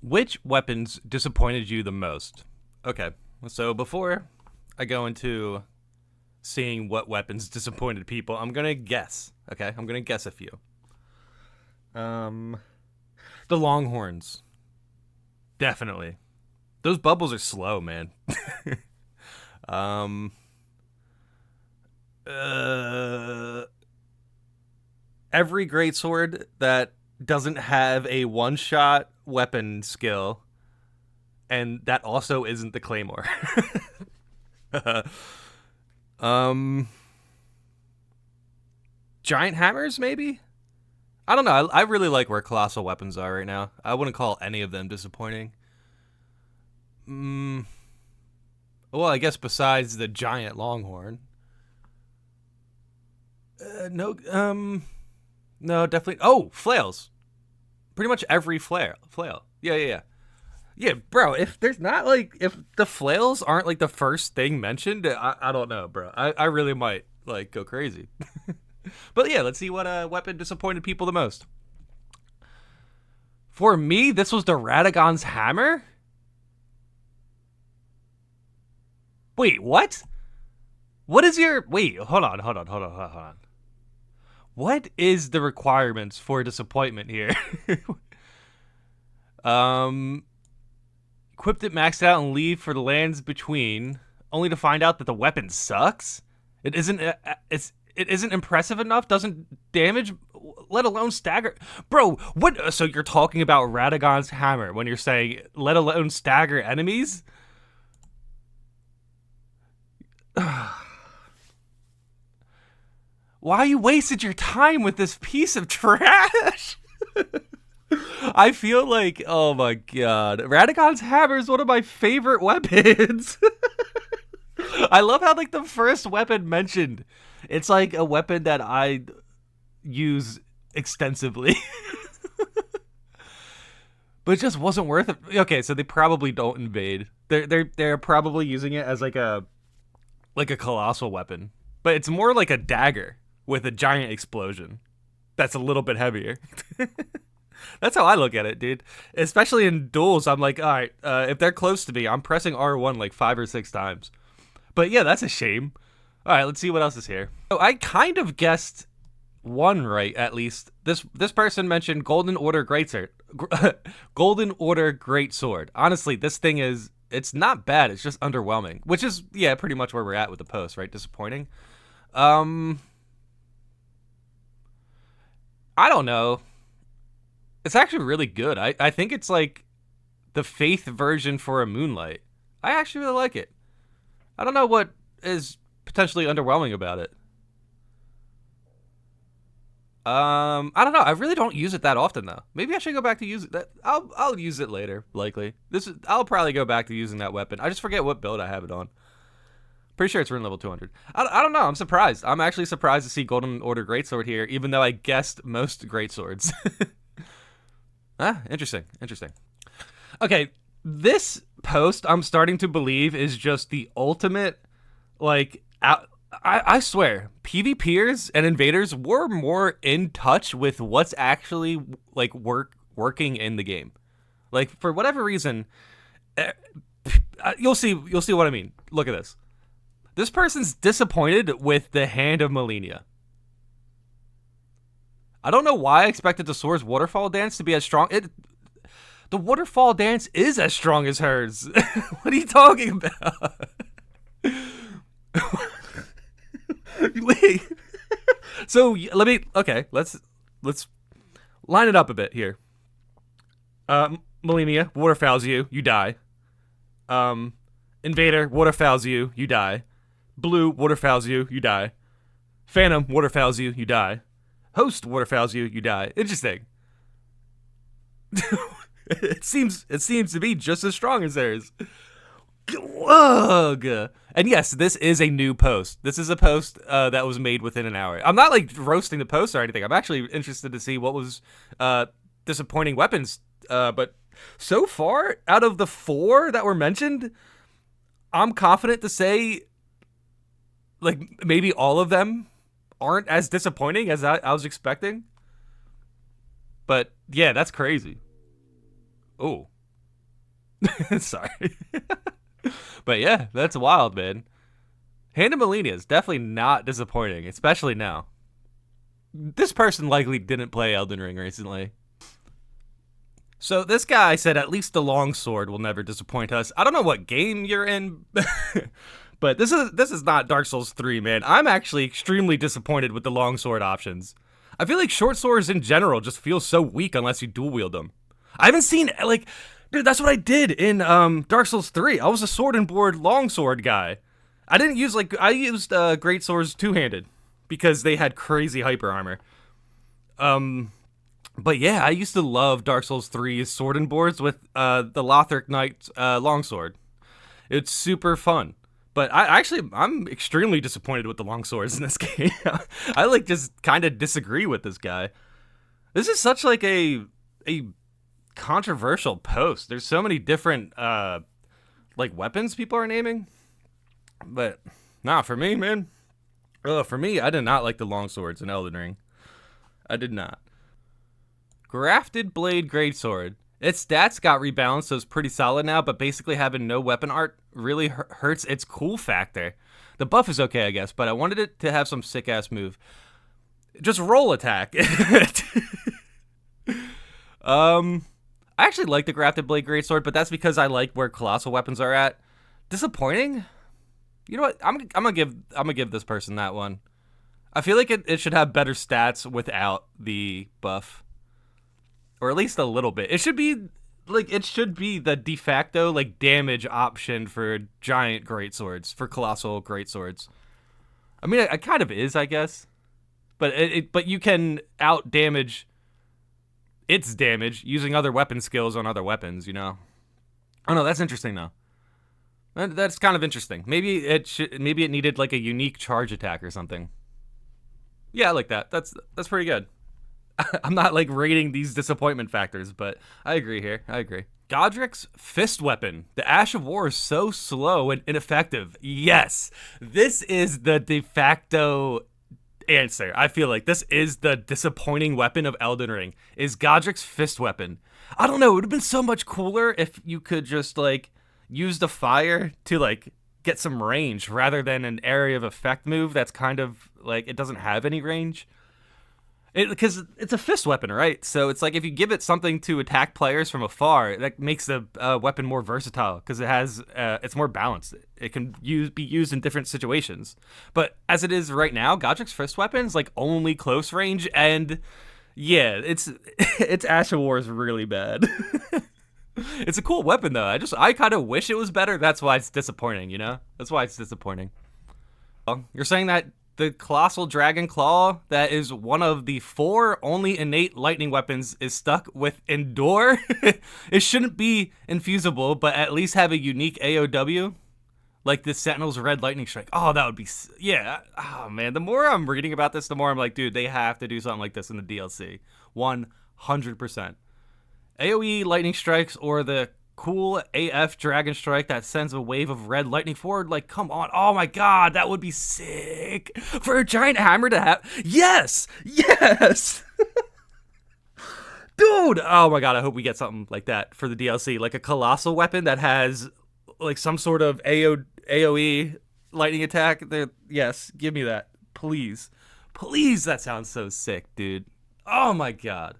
Which weapons disappointed you the most? Okay, so before I go into seeing what weapons disappointed people, I'm gonna guess. Okay, I'm gonna guess a few. Um, the Longhorns, definitely. Those bubbles are slow, man. um, uh, every greatsword that doesn't have a one-shot weapon skill, and that also isn't the claymore. um, giant hammers, maybe. I don't know. I really like where colossal weapons are right now. I wouldn't call any of them disappointing. Mm, well, I guess besides the giant longhorn. No, no, definitely. Oh, flails. Pretty much every flail. Yeah, yeah, yeah. Yeah, bro. If there's not like if the flails aren't like the first thing mentioned, I don't know, bro. I really might like go crazy. But yeah, let's see what weapon disappointed people the most. For me, this was the Radagon's hammer. Wait, what? What is your wait? Hold on. What is the requirements for disappointment here? um, equipped it, maxed out, and leave for the lands between, only to find out that the weapon sucks. It isn't. It isn't impressive enough. Doesn't damage, let alone stagger. Bro, what? So you're talking about Radagon's hammer when you're saying let alone stagger enemies? Why you wasted your time with this piece of trash? I feel like, oh my god, Radagon's hammer is one of my favorite weapons. I love how like the first weapon mentioned, it's like a weapon that I use extensively, but it just wasn't worth it. Okay, so they probably don't invade. They're probably using it as like a colossal weapon, but it's more like a dagger with a giant explosion that's a little bit heavier. That's how I look at it, dude. Especially in duels, I'm like, all right, if they're close to me, I'm pressing R1 like 5 or 6 times. But yeah, that's a shame. All right, let's see what else is here. So I kind of guessed one right at least. This person mentioned Golden Order Greatsword. Golden Order Greatsword. Honestly, this thing is it's not bad. It's just underwhelming, which is yeah, pretty much where we're at with the post, right? Disappointing. Um, I don't know. It's actually really good. I think it's like the Faith version for a Moonlight. I actually really like it. I don't know what is potentially underwhelming about it. I don't know. I really don't use it that often though. Maybe I should go back to use it. I'll use it later. Likely. I'll probably go back to using that weapon. I just forget what build I have it on. Pretty sure it's rune level 200. I don't know. I'm surprised. I'm actually surprised to see Golden Order Greatsword here, even though I guessed most Greatswords. Interesting. Okay, this post I'm starting to believe is just the ultimate, like, I swear, PvPers and invaders were more in touch with what's actually like working in the game. Like for whatever reason, eh, you'll see what I mean. Look at this. This person's disappointed with the hand of Melania. I don't know why I expected the sword's waterfall dance to be as strong. The waterfall dance is as strong as hers. What are you talking about? Wait. So let me. Okay, let's line it up a bit here. Melania waterfowls you, you die. Invader waterfowls you, you die. Blue waterfowls you, you die. Phantom waterfowls you, you die. Host waterfowls you, you die. Interesting. it seems to be just as strong as theirs. Ugh. And yes, this is a new post. This is a post that was made within an hour. I'm not like roasting the post or anything. I'm actually interested to see what was disappointing weapons. But so far, out of the 4 that were mentioned, I'm confident to say like maybe all of them aren't as disappointing as I was expecting. But yeah, that's crazy. Oh, Sorry. But yeah, that's wild, man. Hand of Melania is definitely not disappointing, especially now. This person likely didn't play Elden Ring recently. So this guy said at least the longsword will never disappoint us. I don't know what game you're in, but this is not Dark Souls 3, man. I'm actually extremely disappointed with the longsword options. I feel like short swords in general just feel so weak unless you dual wield them. I haven't seen like, dude, that's what I did in Dark Souls 3. I was a sword and board longsword guy. I used great swords two-handed because they had crazy hyper armor. But yeah, I used to love Dark Souls 3's sword and boards with the Lothric Knight longsword. It's super fun. But I'm extremely disappointed with the longswords in this game. I like just kind of disagree with this guy. This is such like a controversial post. There's so many different like weapons people are naming. But nah, for me, man. For me, I did not like the longswords in Elden Ring. I did not. Grafted Blade Greatsword. Its stats got rebalanced, so it's pretty solid now, but basically having no weapon art really hurts its cool factor. The buff is okay, I guess, but I wanted it to have some sick-ass move. Just roll attack. I actually like the Grafted Blade Greatsword, but that's because I like where colossal weapons are at. Disappointing? You know what? I'm gonna give this person that one. I feel like it should have better stats without the buff. Or at least a little bit. It should be the de facto like damage option for giant greatswords, for colossal greatswords. I mean, it kind of is, I guess. But you can out damage its damage using other weapon skills on other weapons, you know. Oh no, that's interesting though. That's kind of interesting. Maybe it needed like a unique charge attack or something. Yeah, I like that. That's pretty good. I'm not like rating these disappointment factors, but I agree here. I agree. Godric's fist weapon. The Ash of War is so slow and ineffective. Yes, this is the de facto answer. I feel like this is the disappointing weapon of Elden Ring, is Godric's fist weapon. I don't know, it would have been so much cooler if you could just like use the fire to like get some range rather than an area of effect move that's kind of like it doesn't have any range. Because it's a fist weapon, right? So it's like if you give it something to attack players from afar, that makes the weapon more versatile because it's more balanced. It can be used in different situations. But as it is right now, Godric's fist weapon is like only close range, and yeah, its Ash of War is really bad. It's a cool weapon though. I kind of wish it was better. That's why it's disappointing. You know, that's why it's disappointing. You're saying that the Colossal Dragon Claw, that is one of the 4 only innate lightning weapons, is stuck with Endure? It shouldn't be infusable, but at least have a unique AOW, like the Sentinel's Red Lightning Strike. Oh, that would be... Yeah. Oh, man. The more I'm reading about this, the more I'm like, dude, they have to do something like this in the DLC. 100%. AoE Lightning Strikes or the cool AF Dragon Strike that sends a wave of red lightning forward. Like, come on. Oh my god, that would be sick. For a giant hammer to have. Yes! Yes! Dude! Oh my god, I hope we get something like that for the DLC. Like a colossal weapon that has like some sort of AoE lightning attack. Yes, give me that. Please. Please, that sounds so sick, dude. Oh my god.